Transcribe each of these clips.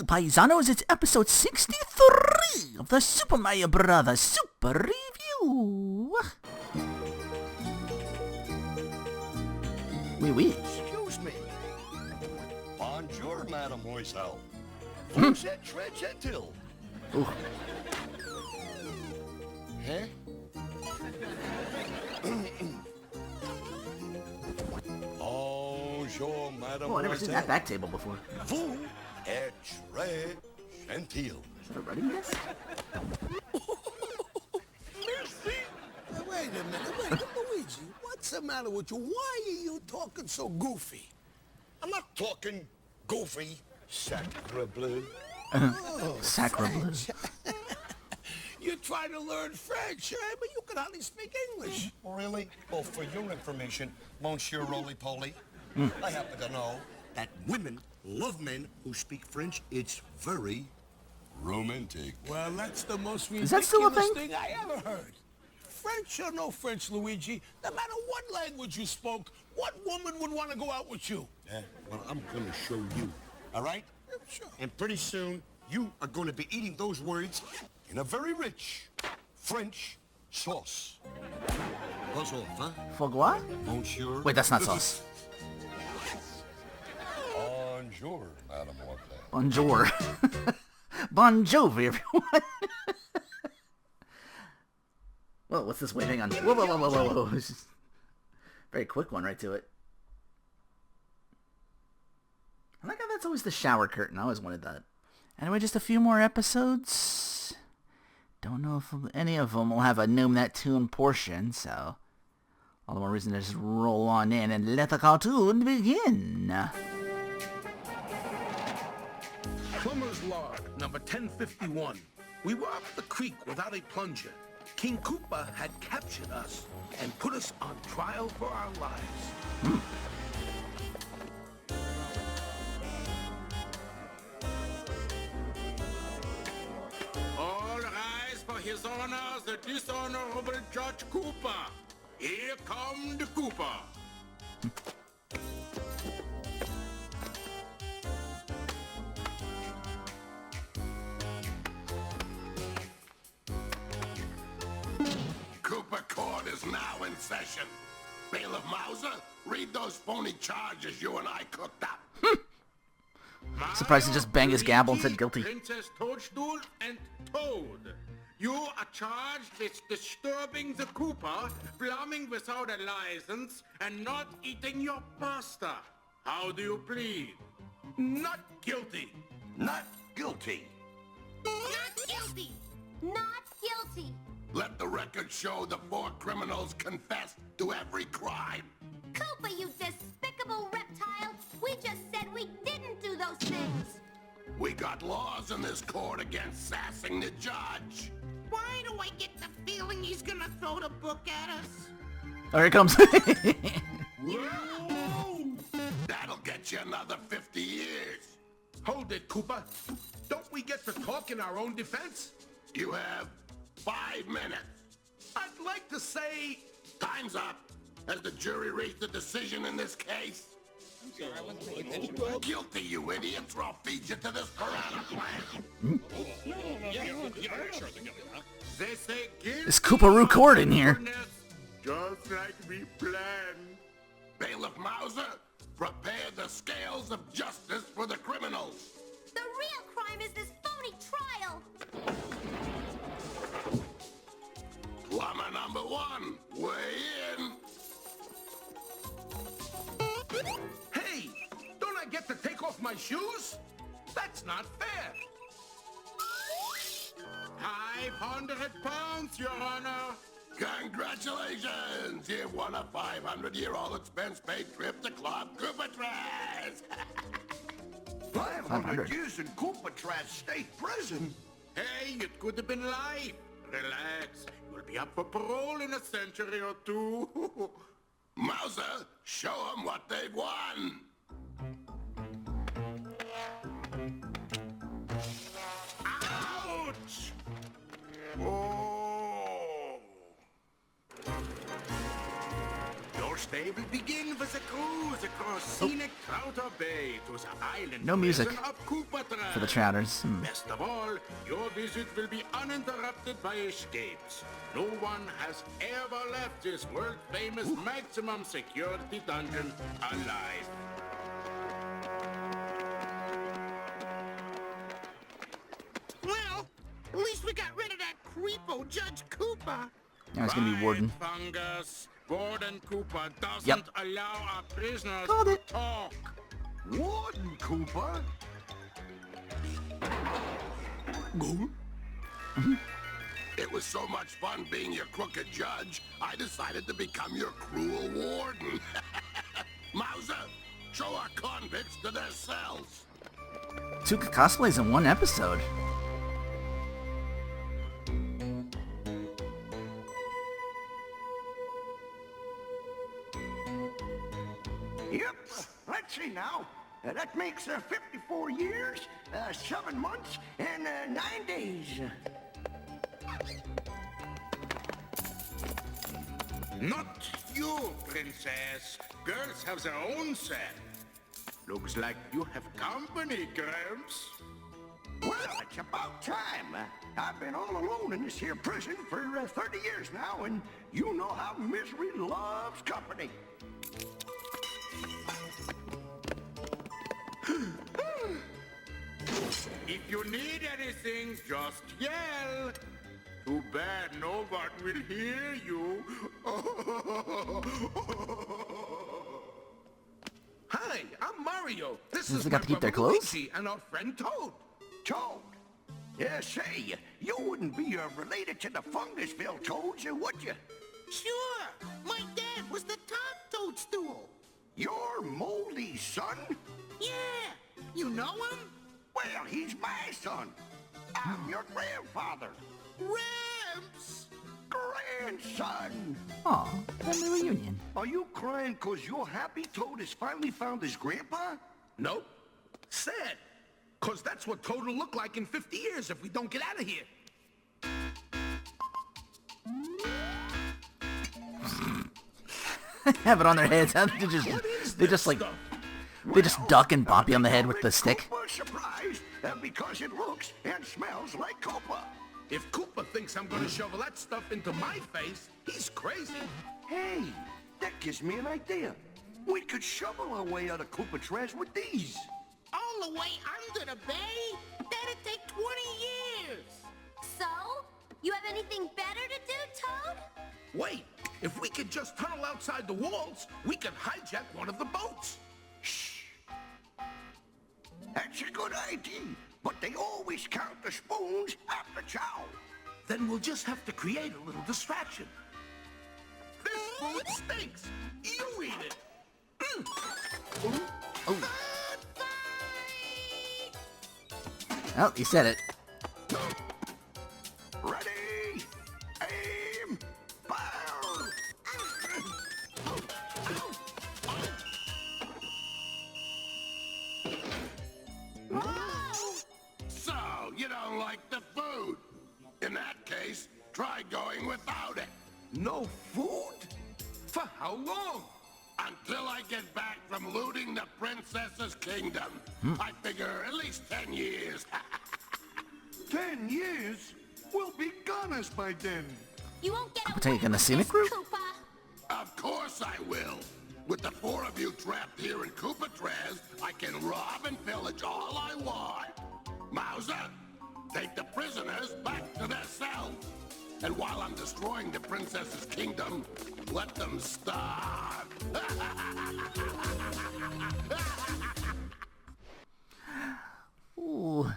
paisanos, it's episode 63 of the Super Mario Bros. Super Review. Oui. Excuse me. Bonjour, mademoiselle. Vous êtes très gentil. Ooh. Huh? Bonjour, mademoiselle. Oh, I've never seen that back table before. Vous êtes très gentil. Is that a running disc? Wait a minute, Luigi. What's the matter with you? Why are you talking so goofy? I'm not talking goofy. Sacre bleu. Sacre bleu. You're trying to learn French, eh? But you can hardly speak English. Really? Well, for your information, Monsieur Roly-Poly, I happen to know that women love men who speak French. It's very romantic. Well, that's the most Is that still a ridiculous thing? thing I ever heard. French or no French, Luigi, no matter what language you spoke, what woman would want to go out with you? Yeah, well, I'm going to show you, all right? Yeah, sure. And pretty soon, you are going to be eating those words in a very rich French sauce. Buzz off, huh? Foie gras? Monsieur. Wait, that's not sauce. Bonjour, mademoiselle. Bonjour. Bon Jovi, everyone. Whoa, what's this? Wait, hang on. Whoa. It's just very quick one right to it. I like how that's always the shower curtain. I always wanted that. Anyway, just a few more episodes. Don't know if any of them will have a Gnome That Tune portion, so all the more reason to just roll on in and let the cartoon begin. Plumber's log, number 1051. We were up the creek without a plunger. King Koopa had captured us and put us on trial for our lives. All rise for His Honor, the Dishonorable Judge Koopa. Here come the Koopa. Koopa Court is now in session. Bailiff Mauser, read those phony charges you and I cooked up. Surprised he just banged his gavel and said guilty. Princess Toadstool and Toad. You are charged with disturbing the Koopa, plumbing without a license, and not eating your pasta. How do you plead? Not guilty. Not guilty. Not guilty! Not guilty! Let the record show the four criminals confessed to every crime. Koopa, you despicable reptile! We just said we didn't do those things! We got laws in this court against sassing the judge. Why do I get the feeling he's gonna throw the book at us? Oh, here it comes. That'll get you another 50 years. Hold it, Koopa. Don't we get to talk in our own defense? You have 5 minutes. I'd like to say... Time's up. Has the jury reached a decision in this case? Guilty, you idiots, or I'll feed you to this piranha plant. They say guilty. This Kooparoo court in here. Just like we planned. Bailiff Mauser, prepare the scales of justice for the criminals. The real crime is this phony trial! Plumber number 1, weigh in. Hey, don't I get to take off my shoes? That's not fair. 500 pounds, Your Honor. Congratulations! You've won a 500-year-old expense-paid trip to Club Koopatraz. 500 years in Koopatraz State Prison? Hey, it could have been life. Relax. You'll be up for parole in a century or two. Mauser, show them what they've won. Ouch! Oh! You're They will begin with a cruise across scenic Trouter Bay to the island No music prison of Koopatraz. for the Trouters. Best of all, your visit will be uninterrupted by escapes. No one has ever left this world-famous maximum security dungeon alive. Well, at least we got rid of that creepo Judge Koopa. Now it's gonna be Warden. Right, Fungus. Warden Koopa doesn't Yep. allow our prisoners Called to it. talk. Warden Koopa? It was so much fun being your crooked judge, I decided to become your cruel warden. Mauser, show our convicts to their cells. 2 cosplays in 1 episode. Yep, let's see now. That makes 54 years, 7 months, and 9 days. Not you, princess. Girls have their own cell. Looks like you have company, Gramps. Well, it's about time. I've been all alone in this here prison for 30 years now, and you know how misery loves company. If you need anything, just yell. Too bad no one will hear you. Hi, I'm Mario. This Does is they my got to keep their brother clothes? Luigi and our friend Toad. Toad. Yeah, say, you wouldn't be related to the Fungusville Toads, would you? Sure, my dad was the top toadstool. Your moldy son? Yeah, you know him? Well, he's my son. I'm your grandfather. Ramps! Grandson! Aw, family reunion. Are you crying 'cause you're happy Toad has finally found his grandpa? Nope. Sad. 'Cause that's what Toad will look like in 50 years if we don't get out of here. Have it on their heads. They just like, they just duck and bop you on the head with the stick. Koopa's surprised because it looks and smells like Koopa. If Koopa thinks I'm gonna shovel that stuff into my face, he's crazy. Hey, that gives me an idea. We could shovel our way out of Koopatraz with these. All the way under the bay? That'd take 20 years. So, you have anything better to do, Toad? Wait, if we could just tunnel outside the walls, we could hijack one of the boats. Shh. That's a good idea, but they always count the spoons after chow. Then we'll just have to create a little distraction. This food stinks. You eat it. Oh, you said it. Ready, aim, fire! So, you don't like the food? In that case, try going without it. No food? For how long? Until I get back from looting the princess's kingdom. I figure at least 10 years. 10 years? We'll be goners by then. You won't get away taking the with scenic this, route? Koopa. Of course I will. With the 4 of you trapped here in Koopatraz, I can rob and pillage all I want. Mauser, take the prisoners back to their cells. And while I'm destroying the princess's kingdom, let them starve. Ooh.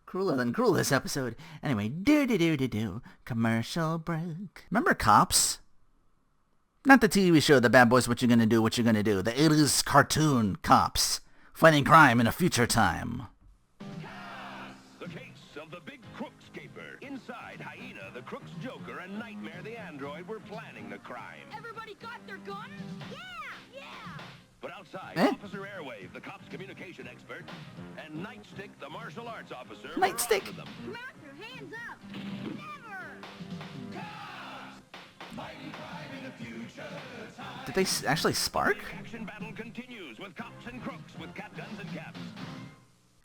Crueler than cruel this episode. Anyway, do. Commercial break. Remember Cops? Not the TV show, The Bad Boys, What You Gonna Do, What You Gonna Do. The 80s cartoon Cops. Fighting crime in a future time. The case of the big crookscaper. Inside, Hyena, the crook's joker, and Nightmare the android were planning the crime. Everybody got their guns? Yeah! But outside, Eh? Officer Airwave, the cop's communication expert, and Nightstick, the martial arts officer, Nightstick. were after them. Come out, your hands up! Never! Could they actually spark? The action battle continues with cops and crooks with cat guns and caps.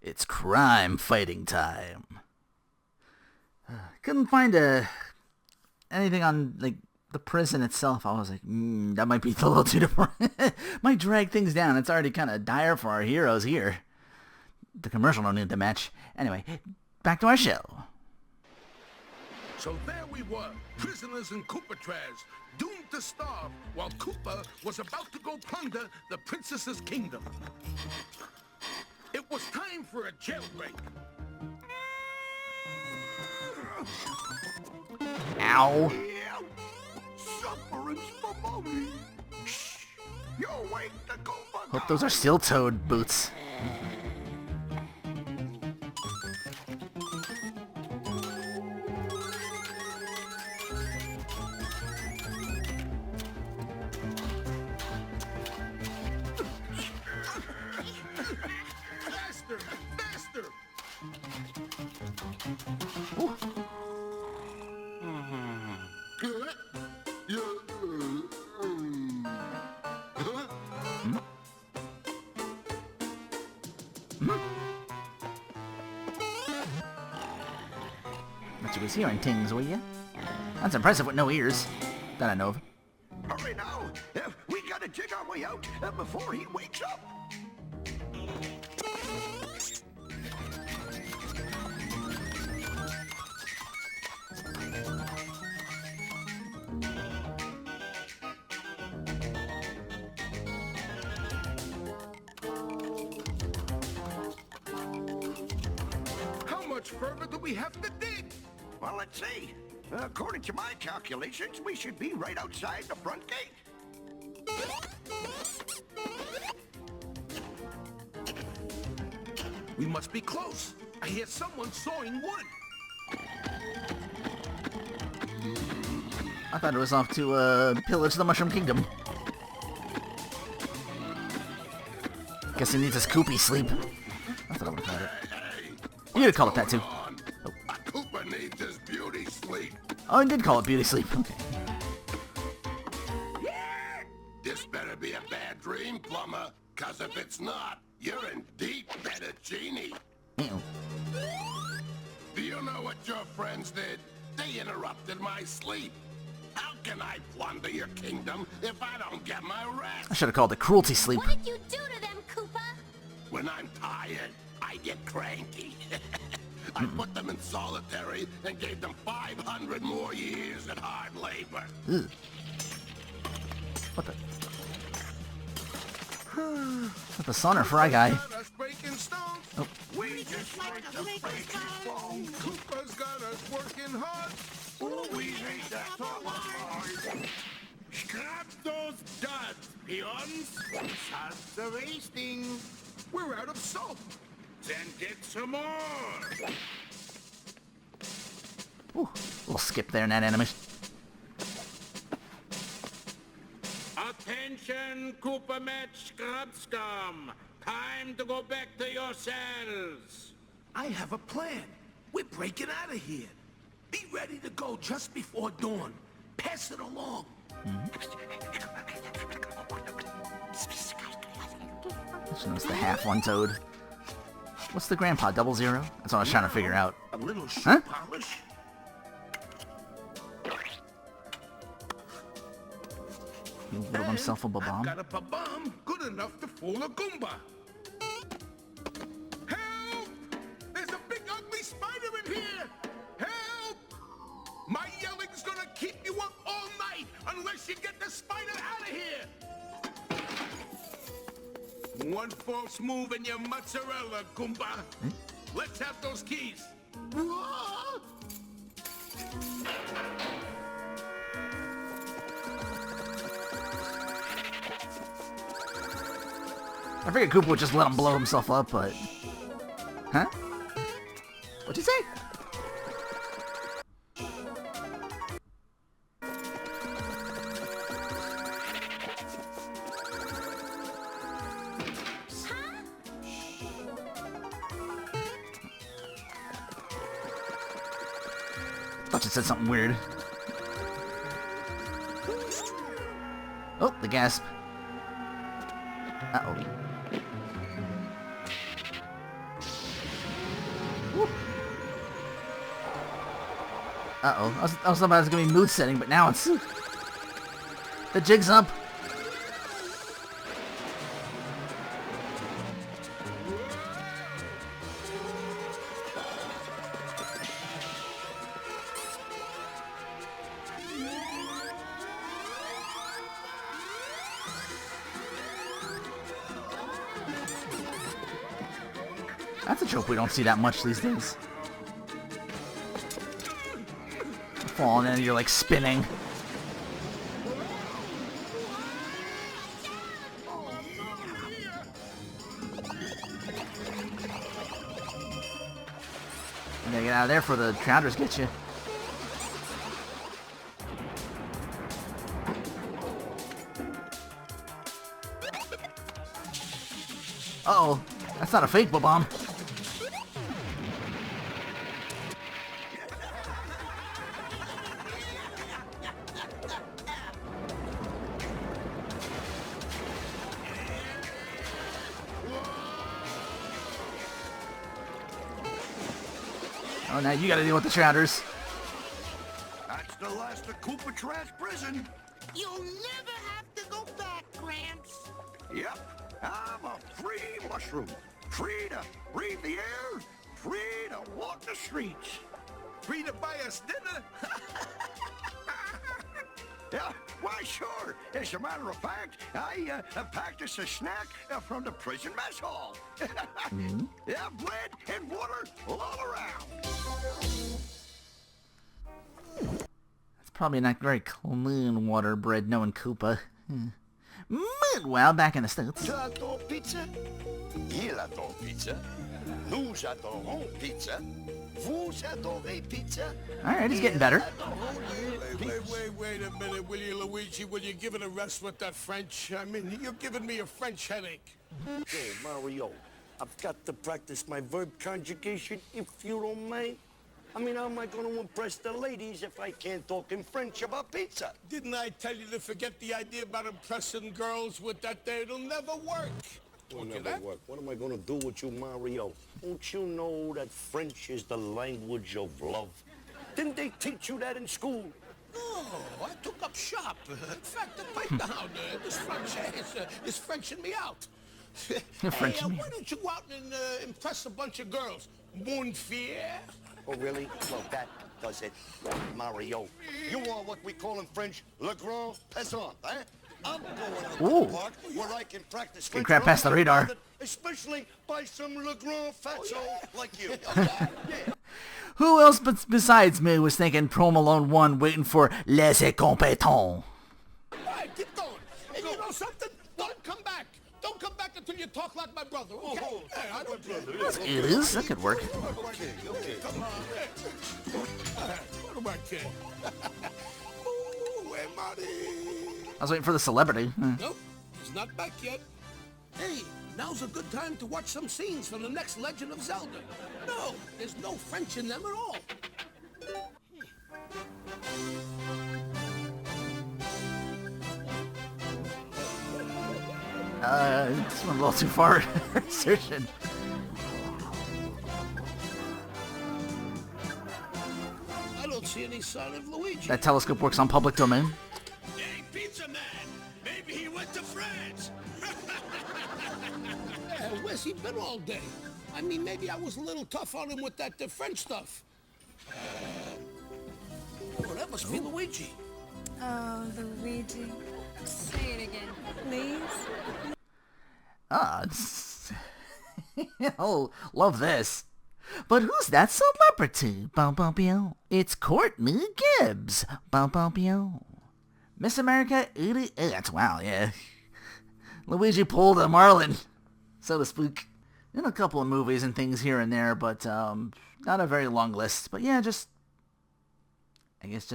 It's crime fighting time. Couldn't find anything on like the prison itself. I was like, that might be a little too different. Might drag things down. It's already kind of dire for our heroes here. The commercial don't need the match. Anyway, back to our show. So there we were, prisoners in Koopatraz, doomed to starve, while Koopa was about to go plunder the princess's kingdom. It was time for a jailbreak. Ow. Yeah. Suffering's for mommy. Shh. You're waiting to go for Hope those are steel-toed boots. Faster! Faster! But you was hearing things, were you? That's impressive with no ears. That I know of. Hurry now. We gotta dig our way out before he wakes up. How much further do we have to dig? Well, let's see. According to my calculations, we should be right outside the front gate. We must be close. I hear someone sawing wood. I thought it was off to pillage the Mushroom Kingdom. Guess he needs his Koopy sleep. That's what I would call it. You could call it that too. A Koopa needs his beauty sleep. Oh, I did call it beauty sleep. Okay. This better be a bad dream, Plumber, cause if it's not, you're in deep fettuccine. Ew. Do you know what your friends did? They interrupted my sleep. How can I plunder your kingdom if I don't get my I rest? should have called it cruelty sleep. What did you do to them, Koopa? When I'm tired, I get cranky. I put them in solitary and gave them 500 more years at hard labor. Ugh. What the? What the son or Fry Guy? Got us breaking stones. Oh. We just like to break stones. Koopa's got us working hard. Oh, we hate that song. Scrap those duds, peons. Suds are wasting. We're out of soap. Then get some more. Ooh, little skip there in that animation. Attention, Koopa Match Scrub Scum. Time to go back to your cells. I have a plan. We're breaking out of here. Be ready to go just before dawn. Pass it along. This one's the half one toad. What's the grandpa? 00? That's what I was trying to figure out. A little shoe Huh? polish. He whittled himself a I've bomb. got a bomb good enough to fool a Goomba. Help! There's a big ugly spider in here! Help! My yelling's gonna keep you up all night unless you get the spider out of here! One false move and you're mozzarella, Goomba. Let's have those keys. Whoa! I figured Koopa would just let him blow himself up, but... Huh? What'd you say? Thought you said something weird. Oh, the gasp. Uh-oh. Woo. Uh-oh. I was about it was going to be mood setting, but now it's... The jig's up. That's a trope we don't see that much these days. Falling in, you're like spinning. You gotta get out of there before the trounders get you. Uh-oh, that's not a fake bomb. Oh, now you gotta deal with the trounders. That's the last of Koopatraz prison. You'll never have to go back, Gramps. Yep, I'm a free mushroom. Free to breathe the air, free to walk the streets. Free to buy us dinner? Yeah, why, sure. As a matter of fact, I packed us a snack from the prison mess hall. Yeah, bread and water all around. That's probably not very clean water bread, knowing Koopa. Meanwhile, back in the States. Tu adores pizza? Il adore pizza. Nous adorons pizza. Vous adorez pizza? Alright, he's getting better. Wait a minute, will you, Luigi? Will you give it a rest with that French? I mean, you're giving me a French headache. Hey, Mario, I've got to practice my verb conjugation, if you don't mind. I mean, how am I going to impress the ladies if I can't talk in French about pizza? Didn't I tell you to forget the idea about impressing girls with that there? It'll never work. It'll never work. What am I going to do with you, Mario? Don't you know that French is the language of love? Didn't they teach you that in school? No, I took up shop. In fact, pipe down. This French is Frenching me out. Frenching me. Why don't you go out and impress a bunch of girls? Mon fier? Oh, really? Well, that does it, Mario. You are what we call in French, le grand passant, eh? I'm going to the park where I can practice French. crap past the radar. Especially by some le grand fatso like you. Who else besides me was thinking Pro Malone 1 waiting for Les Incompetents? All right, keep going. And you know something? Don't come back. Don't come back until you talk like my brother, okay? Hey, I don't brother. It is. That could work. Okay, come on. What about kid? Ooh, hey, Marty. I was waiting for the celebrity. Nope, he's not back yet. Hey, now's a good time to watch some scenes from the next Legend of Zelda. No, there's no French in them at all. This went a little too far. Insertion. I don't see any sign of Luigi. That telescope works on public domain. Hey, pizza man. Maybe he went to France. Yeah, where's he been all day? I mean, maybe I was a little tough on him with that French stuff. Well, that must be Luigi. Oh, Luigi. Say it again, please. Oh, love this. But who's that celebrity? Bum, bum, bum. It's Courtney Gibbs. Bum, bum, bum. Miss America 88. That's wow, yeah. Luigi pulled a Marlin, so to speak. In a couple of movies and things here and there, but not a very long list. But yeah,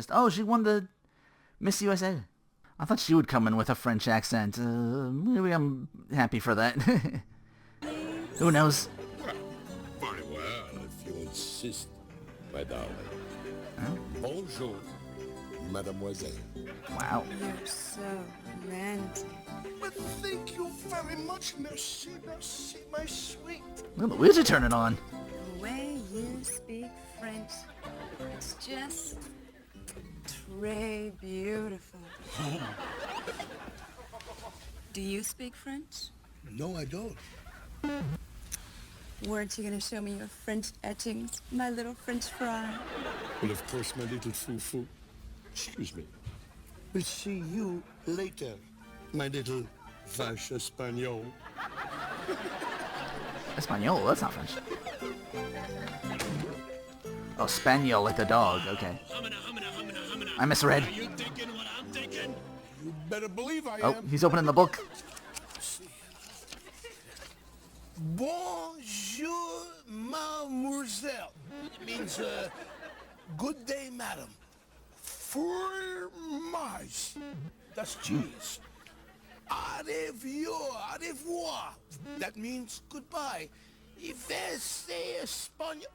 oh, she won the Miss USA. I thought she would come in with a French accent. Maybe I'm happy for that. Who knows? Very well, if you insist, my darling. Bonjour. mademoiselle. Wow. You're so romantic. But thank you very much, merci, merci, my sweet. Look at the wheels are turning on. The way you speak French, it's just très beautiful. Do you speak French? No, I don't. Weren't you gonna show me your French etchings, my little French fry? Well, of course, my little foo-foo. Excuse me. We'll see you later, my little vache espagnole. Espanol, that's not French. Oh, Spaniel, like the dog, okay. I misread. You thinking what I'm thinking? You better believe I Oh, am. he's opening the book. Bonjour, mademoiselle. It means, good day, madam. Fromage. That's cheese. Au revoir. That means goodbye. Ives Español.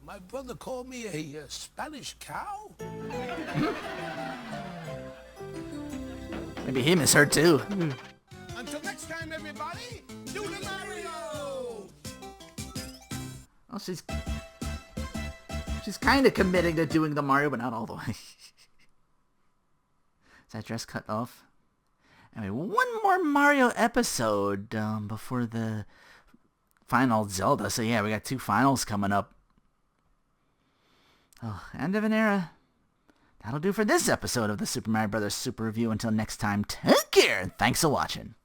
My brother called me a Spanish cow. Maybe he misheard too. Until next time, everybody, do the Mario! Well, she's kind of committing to doing the Mario, but not all the way. Is that dress cut off? Anyway, one more Mario episode before the final Zelda. So yeah, we got 2 finals coming up. Oh, end of an era. That'll do for this episode of the Super Mario Bros. Super Review. Until next time, take care and thanks for watching.